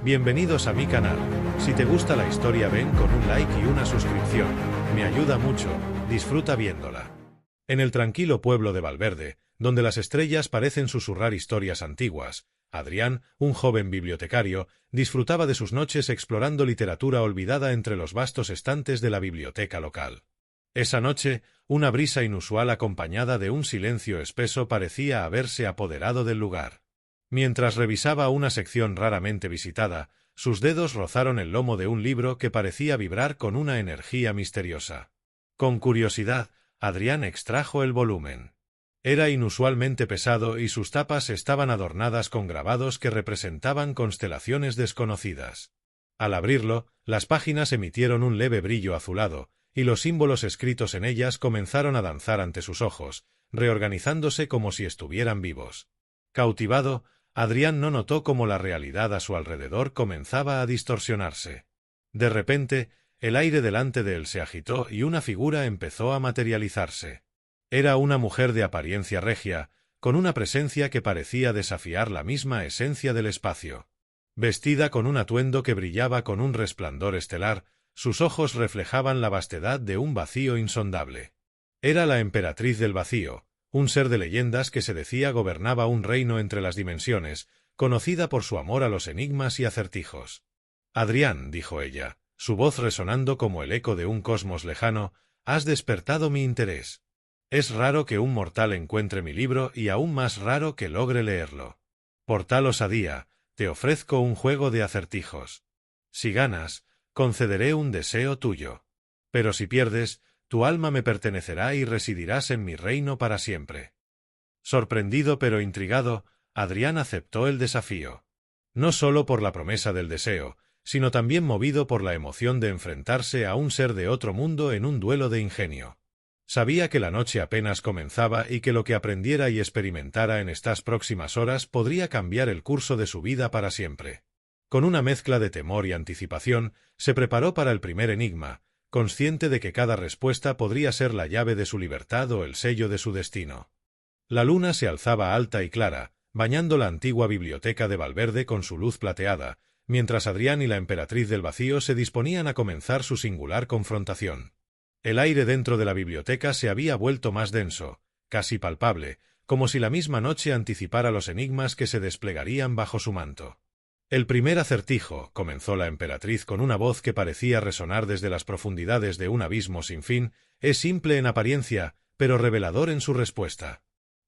Bienvenidos a mi canal. Si te gusta la historia ven con un like y una suscripción. Me ayuda mucho, disfruta viéndola. En el tranquilo pueblo de Valverde, donde las estrellas parecen susurrar historias antiguas, Adrián, un joven bibliotecario, disfrutaba de sus noches explorando literatura olvidada entre los vastos estantes de la biblioteca local. Esa noche, una brisa inusual acompañada de un silencio espeso parecía haberse apoderado del lugar. Mientras revisaba una sección raramente visitada, sus dedos rozaron el lomo de un libro que parecía vibrar con una energía misteriosa. Con curiosidad, Adrián extrajo el volumen. Era inusualmente pesado y sus tapas estaban adornadas con grabados que representaban constelaciones desconocidas. Al abrirlo, las páginas emitieron un leve brillo azulado, y los símbolos escritos en ellas comenzaron a danzar ante sus ojos, reorganizándose como si estuvieran vivos. Cautivado, Adrián no notó cómo la realidad a su alrededor comenzaba a distorsionarse. De repente, el aire delante de él se agitó y una figura empezó a materializarse. Era una mujer de apariencia regia, con una presencia que parecía desafiar la misma esencia del espacio. Vestida con un atuendo que brillaba con un resplandor estelar, sus ojos reflejaban la vastedad de un vacío insondable. Era la emperatriz del vacío, un ser de leyendas que se decía gobernaba un reino entre las dimensiones, conocida por su amor a los enigmas y acertijos. «Adrián», dijo ella, su voz resonando como el eco de un cosmos lejano, «has despertado mi interés. Es raro que un mortal encuentre mi libro y aún más raro que logre leerlo. Por tal osadía, te ofrezco un juego de acertijos. Si ganas, concederé un deseo tuyo. Pero si pierdes, tu alma me pertenecerá y residirás en mi reino para siempre». Sorprendido pero intrigado, Adrián aceptó el desafío. No solo por la promesa del deseo, sino también movido por la emoción de enfrentarse a un ser de otro mundo en un duelo de ingenio. Sabía que la noche apenas comenzaba y que lo que aprendiera y experimentara en estas próximas horas podría cambiar el curso de su vida para siempre. Con una mezcla de temor y anticipación, se preparó para el primer enigma, consciente de que cada respuesta podría ser la llave de su libertad o el sello de su destino. La luna se alzaba alta y clara, bañando la antigua biblioteca de Valverde con su luz plateada, mientras Adrián y la emperatriz del vacío se disponían a comenzar su singular confrontación. El aire dentro de la biblioteca se había vuelto más denso, casi palpable, como si la misma noche anticipara los enigmas que se desplegarían bajo su manto. «El primer acertijo», comenzó la emperatriz con una voz que parecía resonar desde las profundidades de un abismo sin fin, «es simple en apariencia, pero revelador en su respuesta.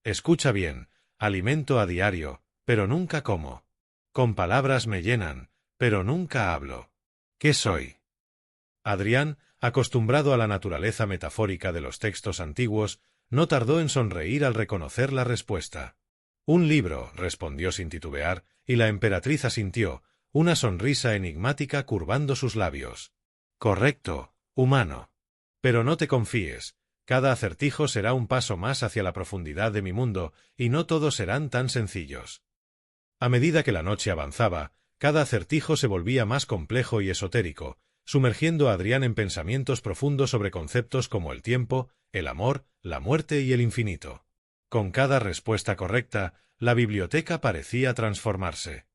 Escucha bien, alimento a diario, pero nunca como. Con palabras me llenan, pero nunca hablo. ¿Qué soy?» Adrián, acostumbrado a la naturaleza metafórica de los textos antiguos, no tardó en sonreír al reconocer la respuesta. «Un libro», respondió sin titubear, y la emperatriz asintió, una sonrisa enigmática curvando sus labios. «Correcto, humano. Pero no te confíes, cada acertijo será un paso más hacia la profundidad de mi mundo, y no todos serán tan sencillos». A medida que la noche avanzaba, cada acertijo se volvía más complejo y esotérico, sumergiendo a Adrián en pensamientos profundos sobre conceptos como el tiempo, el amor, la muerte y el infinito. Con cada respuesta correcta, la biblioteca parecía transformarse.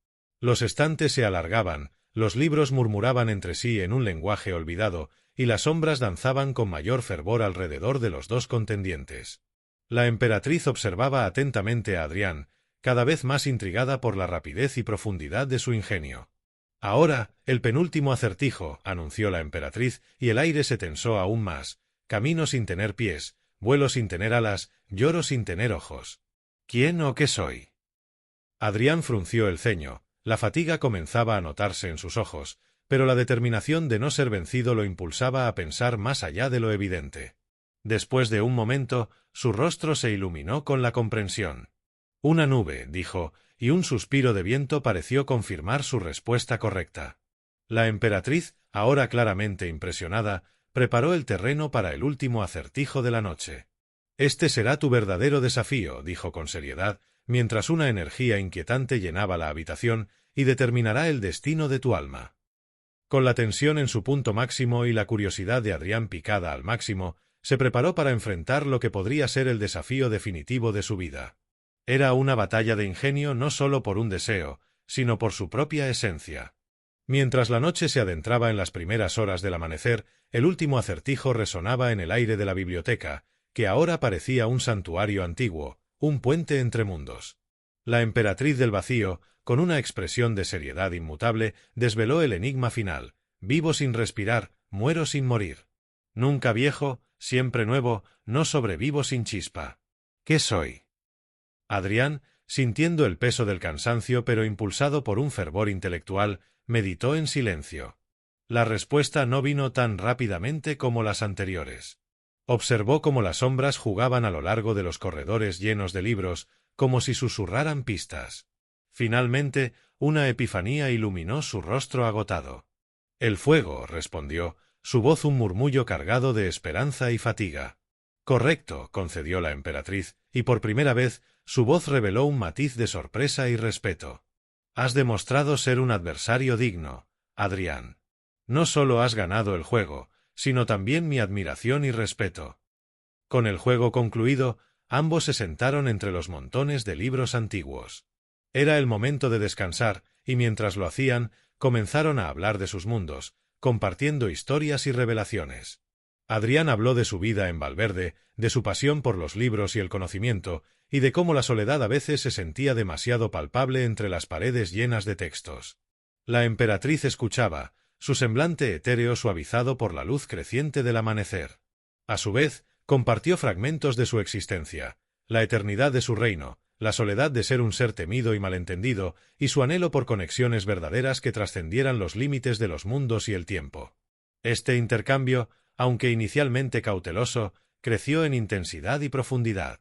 Los estantes se alargaban, los libros murmuraban entre sí en un lenguaje olvidado, y las sombras danzaban con mayor fervor alrededor de los dos contendientes. La emperatriz observaba atentamente a Adrián, cada vez más intrigada por la rapidez y profundidad de su ingenio. «Ahora, el penúltimo acertijo», anunció la emperatriz, y el aire se tensó aún más. «Camino sin tener pies, vuelo sin tener alas, lloro sin tener ojos. ¿Quién o qué soy?» Adrián frunció el ceño, la fatiga comenzaba a notarse en sus ojos, pero la determinación de no ser vencido lo impulsaba a pensar más allá de lo evidente. Después de un momento, su rostro se iluminó con la comprensión. «Una nube», dijo, y un suspiro de viento pareció confirmar su respuesta correcta. La emperatriz, ahora claramente impresionada, preparó el terreno para el último acertijo de la noche. «Este será tu verdadero desafío», dijo con seriedad, mientras una energía inquietante llenaba la habitación, y determinará el destino de tu alma. Con la tensión en su punto máximo y la curiosidad de Adrián picada al máximo, se preparó para enfrentar lo que podría ser el desafío definitivo de su vida. Era una batalla de ingenio no solo por un deseo, sino por su propia esencia. Mientras la noche se adentraba en las primeras horas del amanecer, el último acertijo resonaba en el aire de la biblioteca, que ahora parecía un santuario antiguo, un puente entre mundos. La emperatriz del vacío, con una expresión de seriedad inmutable, desveló el enigma final: vivo sin respirar, muero sin morir. Nunca viejo, siempre nuevo, no sobrevivo sin chispa. ¿Qué soy? Adrián, sintiendo el peso del cansancio pero impulsado por un fervor intelectual, meditó en silencio. La respuesta no vino tan rápidamente como las anteriores. Observó cómo las sombras jugaban a lo largo de los corredores llenos de libros, como si susurraran pistas. Finalmente, una epifanía iluminó su rostro agotado. «El fuego», respondió, su voz un murmullo cargado de esperanza y fatiga. «Correcto», concedió la emperatriz, y por primera vez su voz reveló un matiz de sorpresa y respeto. «Has demostrado ser un adversario digno, Adrián. No solo has ganado el juego, sino también mi admiración y respeto». Con el juego concluido, ambos se sentaron entre los montones de libros antiguos. Era el momento de descansar, y mientras lo hacían, comenzaron a hablar de sus mundos, compartiendo historias y revelaciones. Adrián habló de su vida en Valverde, de su pasión por los libros y el conocimiento, y de cómo la soledad a veces se sentía demasiado palpable entre las paredes llenas de textos. La emperatriz escuchaba, su semblante etéreo suavizado por la luz creciente del amanecer. A su vez, compartió fragmentos de su existencia, la eternidad de su reino, la soledad de ser un ser temido y malentendido, y su anhelo por conexiones verdaderas que trascendieran los límites de los mundos y el tiempo. Este intercambio, aunque inicialmente cauteloso, creció en intensidad y profundidad.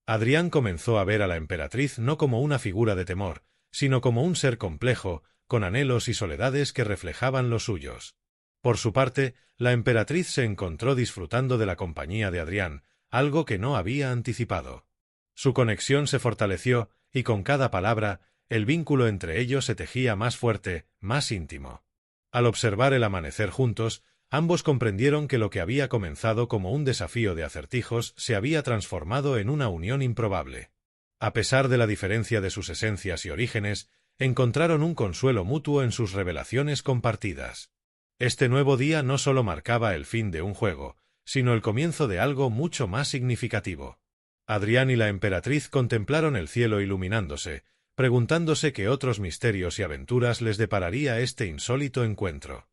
Adrián comenzó a ver a la emperatriz no como una figura de temor, sino como un ser complejo, con anhelos y soledades que reflejaban los suyos. Por su parte, la emperatriz se encontró disfrutando de la compañía de Adrián, algo que no había anticipado. Su conexión se fortaleció, y con cada palabra, el vínculo entre ellos se tejía más fuerte, más íntimo. Al observar el amanecer juntos, ambos comprendieron que lo que había comenzado como un desafío de acertijos se había transformado en una unión improbable. A pesar de la diferencia de sus esencias y orígenes, encontraron un consuelo mutuo en sus revelaciones compartidas. Este nuevo día no solo marcaba el fin de un juego, sino el comienzo de algo mucho más significativo. Adrián y la emperatriz contemplaron el cielo iluminándose, preguntándose qué otros misterios y aventuras les depararía este insólito encuentro.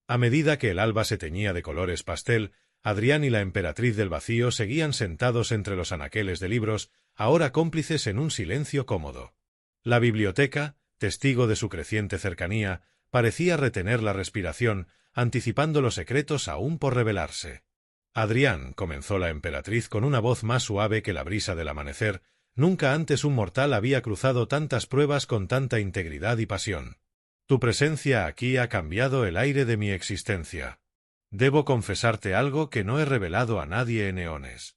A medida que el alba se teñía de colores pastel, Adrián y la emperatriz del vacío seguían sentados entre los anaqueles de libros, ahora cómplices en un silencio cómodo. La biblioteca, testigo de su creciente cercanía, parecía retener la respiración, anticipando los secretos aún por revelarse. «Adrián», comenzó la emperatriz con una voz más suave que la brisa del amanecer, «nunca antes un mortal había cruzado tantas pruebas con tanta integridad y pasión. Tu presencia aquí ha cambiado el aire de mi existencia. Debo confesarte algo que no he revelado a nadie en eones».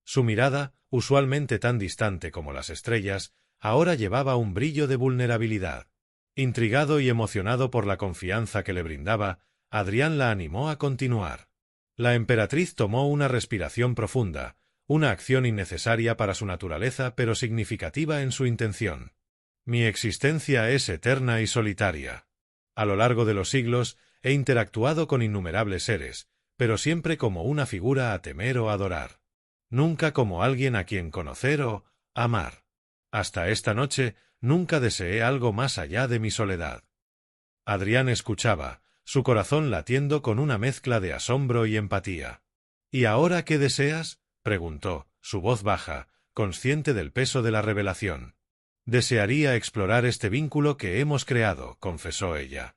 Su mirada, usualmente tan distante como las estrellas, ahora llevaba un brillo de vulnerabilidad. Intrigado y emocionado por la confianza que le brindaba, Adrián la animó a continuar. La emperatriz tomó una respiración profunda, una acción innecesaria para su naturaleza pero significativa en su intención. «Mi existencia es eterna y solitaria. A lo largo de los siglos he interactuado con innumerables seres, pero siempre como una figura a temer o adorar. Nunca como alguien a quien conocer o amar. Hasta esta noche nunca deseé algo más allá de mi soledad». Adrián escuchaba, su corazón latiendo con una mezcla de asombro y empatía. «¿Y ahora qué deseas?», preguntó, su voz baja, consciente del peso de la revelación. «Desearía explorar este vínculo que hemos creado», confesó ella.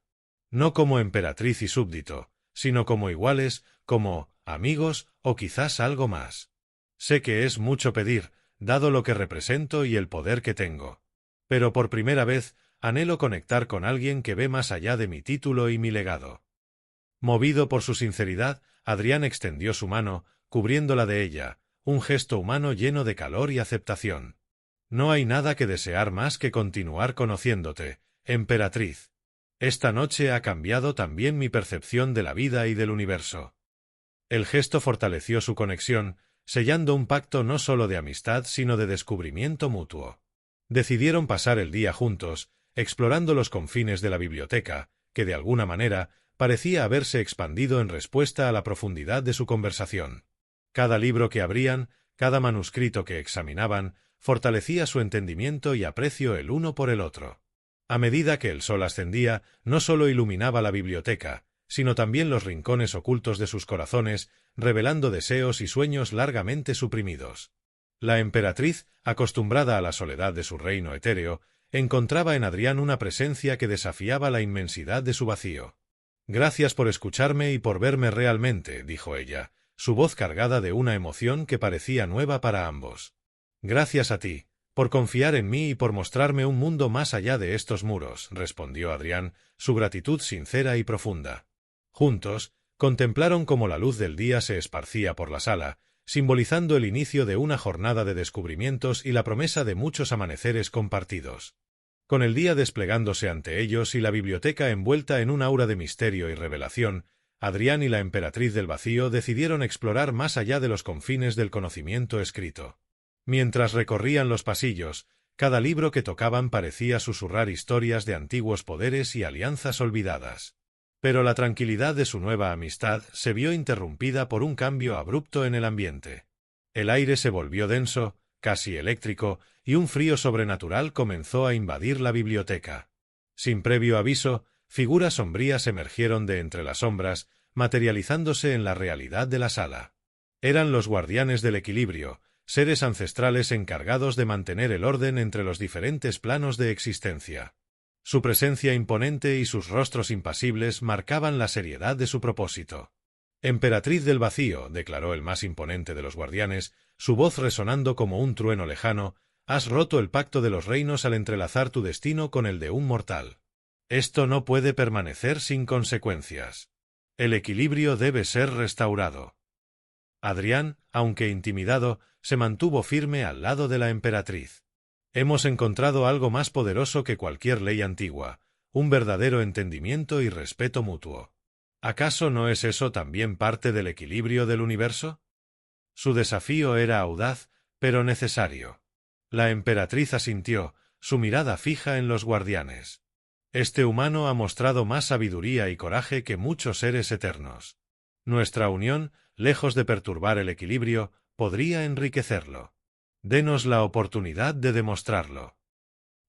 «No como emperatriz y súbdito, sino como iguales, como amigos o quizás algo más. Sé que es mucho pedir, dado lo que represento y el poder que tengo. Pero por primera vez anhelo conectar con alguien que ve más allá de mi título y mi legado». Movido por su sinceridad, Adrián extendió su mano, cubriéndola de ella, un gesto humano lleno de calor y aceptación. «No hay nada que desear más que continuar conociéndote, emperatriz. Esta noche ha cambiado también mi percepción de la vida y del universo». El gesto fortaleció su conexión, sellando un pacto no solo de amistad sino de descubrimiento mutuo. Decidieron pasar el día juntos, explorando los confines de la biblioteca, que de alguna manera parecía haberse expandido en respuesta a la profundidad de su conversación. Cada libro que abrían, cada manuscrito que examinaban, fortalecía su entendimiento y aprecio el uno por el otro. A medida que el sol ascendía, no solo iluminaba la biblioteca, sino también los rincones ocultos de sus corazones, revelando deseos y sueños largamente suprimidos. La emperatriz, acostumbrada a la soledad de su reino etéreo, encontraba en Adrián una presencia que desafiaba la inmensidad de su vacío. «Gracias por escucharme y por verme realmente», dijo ella, su voz cargada de una emoción que parecía nueva para ambos. «Gracias a ti, por confiar en mí y por mostrarme un mundo más allá de estos muros», respondió Adrián, su gratitud sincera y profunda. Juntos, contemplaron cómo la luz del día se esparcía por la sala, simbolizando el inicio de una jornada de descubrimientos y la promesa de muchos amaneceres compartidos. Con el día desplegándose ante ellos y la biblioteca envuelta en un aura de misterio y revelación, Adrián y la emperatriz del vacío decidieron explorar más allá de los confines del conocimiento escrito. Mientras recorrían los pasillos, cada libro que tocaban parecía susurrar historias de antiguos poderes y alianzas olvidadas. Pero la tranquilidad de su nueva amistad se vio interrumpida por un cambio abrupto en el ambiente. El aire se volvió denso, casi eléctrico, y un frío sobrenatural comenzó a invadir la biblioteca. Sin previo aviso, figuras sombrías emergieron de entre las sombras, materializándose en la realidad de la sala. Eran los guardianes del equilibrio, seres ancestrales encargados de mantener el orden entre los diferentes planos de existencia. Su presencia imponente y sus rostros impasibles marcaban la seriedad de su propósito. «Emperatriz del vacío», declaró el más imponente de los guardianes, su voz resonando como un trueno lejano, «has roto el pacto de los reinos al entrelazar tu destino con el de un mortal. Esto no puede permanecer sin consecuencias. El equilibrio debe ser restaurado». Adrián, aunque intimidado, se mantuvo firme al lado de la emperatriz. «Hemos encontrado algo más poderoso que cualquier ley antigua, un verdadero entendimiento y respeto mutuo. ¿Acaso no es eso también parte del equilibrio del universo?» Su desafío era audaz, pero necesario. La emperatriz asintió, su mirada fija en los guardianes. «Este humano ha mostrado más sabiduría y coraje que muchos seres eternos. Nuestra unión, lejos de perturbar el equilibrio, podría enriquecerlo. Denos la oportunidad de demostrarlo».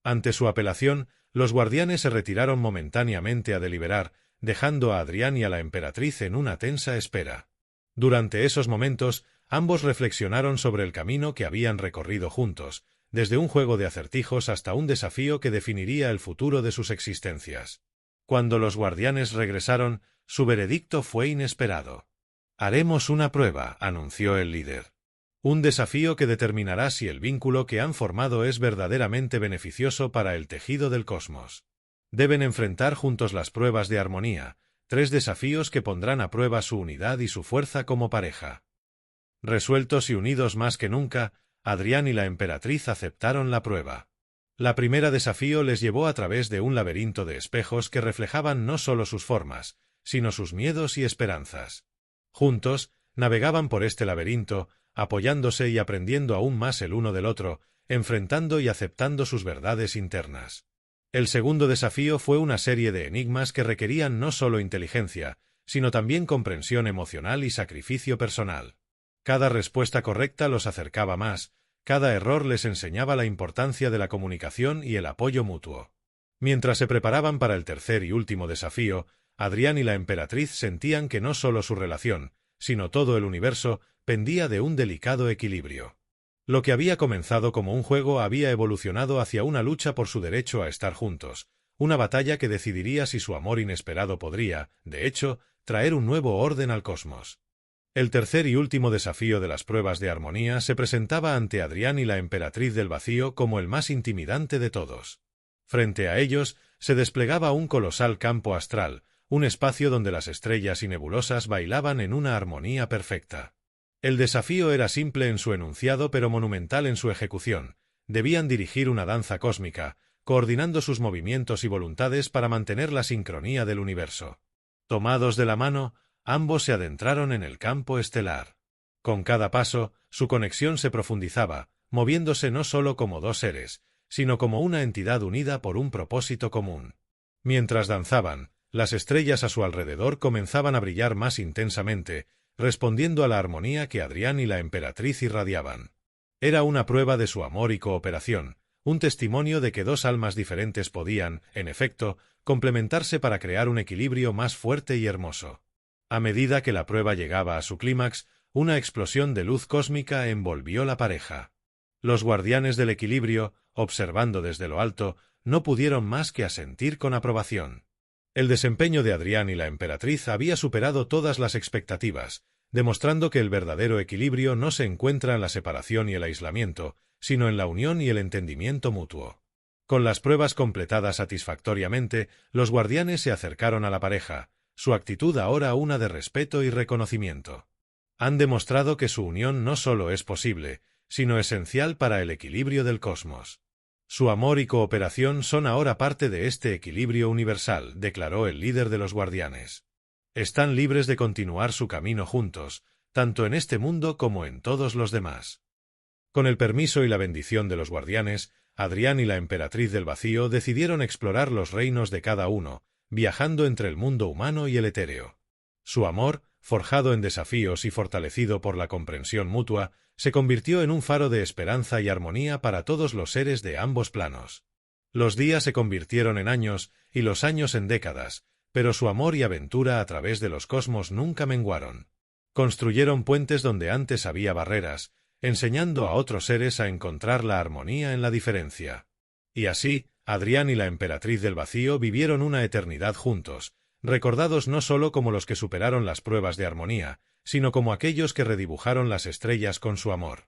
Ante su apelación, los guardianes se retiraron momentáneamente a deliberar, dejando a Adrián y a la emperatriz en una tensa espera. Durante esos momentos, ambos reflexionaron sobre el camino que habían recorrido juntos, desde un juego de acertijos hasta un desafío que definiría el futuro de sus existencias. Cuando los guardianes regresaron, su veredicto fue inesperado. «Haremos una prueba», anunció el líder. «Un desafío que determinará si el vínculo que han formado es verdaderamente beneficioso para el tejido del cosmos. Deben enfrentar juntos las pruebas de armonía, 3 desafíos que pondrán a prueba su unidad y su fuerza como pareja». Resueltos y unidos más que nunca, Adrián y la emperatriz aceptaron la prueba. La primera desafío les llevó a través de un laberinto de espejos que reflejaban no solo sus formas, sino sus miedos y esperanzas. Juntos, navegaban por este laberinto, apoyándose y aprendiendo aún más el uno del otro, enfrentando y aceptando sus verdades internas. El segundo desafío fue una serie de enigmas que requerían no solo inteligencia, sino también comprensión emocional y sacrificio personal. Cada respuesta correcta los acercaba más, cada error les enseñaba la importancia de la comunicación y el apoyo mutuo. Mientras se preparaban para el tercer y último desafío, Adrián y la emperatriz sentían que no solo su relación, sino todo el universo, pendía de un delicado equilibrio. Lo que había comenzado como un juego había evolucionado hacia una lucha por su derecho a estar juntos, una batalla que decidiría si su amor inesperado podría, de hecho, traer un nuevo orden al cosmos. El tercer y último desafío de las pruebas de armonía se presentaba ante Adrián y la emperatriz del vacío como el más intimidante de todos. Frente a ellos se desplegaba un colosal campo astral, un espacio donde las estrellas y nebulosas bailaban en una armonía perfecta. El desafío era simple en su enunciado pero monumental en su ejecución. Debían dirigir una danza cósmica, coordinando sus movimientos y voluntades para mantener la sincronía del universo. Tomados de la mano, ambos se adentraron en el campo estelar. Con cada paso, su conexión se profundizaba, moviéndose no solo como dos seres, sino como una entidad unida por un propósito común. Mientras danzaban, Las estrellas a su alrededor comenzaban a brillar más intensamente, respondiendo a la armonía que Adrián y la emperatriz irradiaban. Era una prueba de su amor y cooperación, un testimonio de que dos almas diferentes podían, en efecto, complementarse para crear un equilibrio más fuerte y hermoso. A medida que la prueba llegaba a su clímax, una explosión de luz cósmica envolvió la pareja. Los guardianes del equilibrio, observando desde lo alto, no pudieron más que asentir con aprobación. El desempeño de Adrián y la emperatriz había superado todas las expectativas, demostrando que el verdadero equilibrio no se encuentra en la separación y el aislamiento, sino en la unión y el entendimiento mutuo. Con las pruebas completadas satisfactoriamente, los guardianes se acercaron a la pareja, su actitud ahora una de respeto y reconocimiento. Han demostrado que su unión no solo es posible, sino esencial para el equilibrio del cosmos. Su amor y cooperación son ahora parte de este equilibrio universal, declaró el líder de los guardianes. Están libres de continuar su camino juntos, tanto en este mundo como en todos los demás. Con el permiso y la bendición de los guardianes, Adrián y la emperatriz del vacío decidieron explorar los reinos de cada uno, viajando entre el mundo humano y el etéreo. Su amor, forjado en desafíos y fortalecido por la comprensión mutua, se convirtió en un faro de esperanza y armonía para todos los seres de ambos planos. Los días se convirtieron en años y los años en décadas, pero su amor y aventura a través de los cosmos nunca menguaron. Construyeron puentes donde antes había barreras, enseñando a otros seres a encontrar la armonía en la diferencia. Y así, Adrián y la emperatriz del vacío vivieron una eternidad juntos, recordados no solo como los que superaron las pruebas de armonía, sino como aquellos que redibujaron las estrellas con su amor.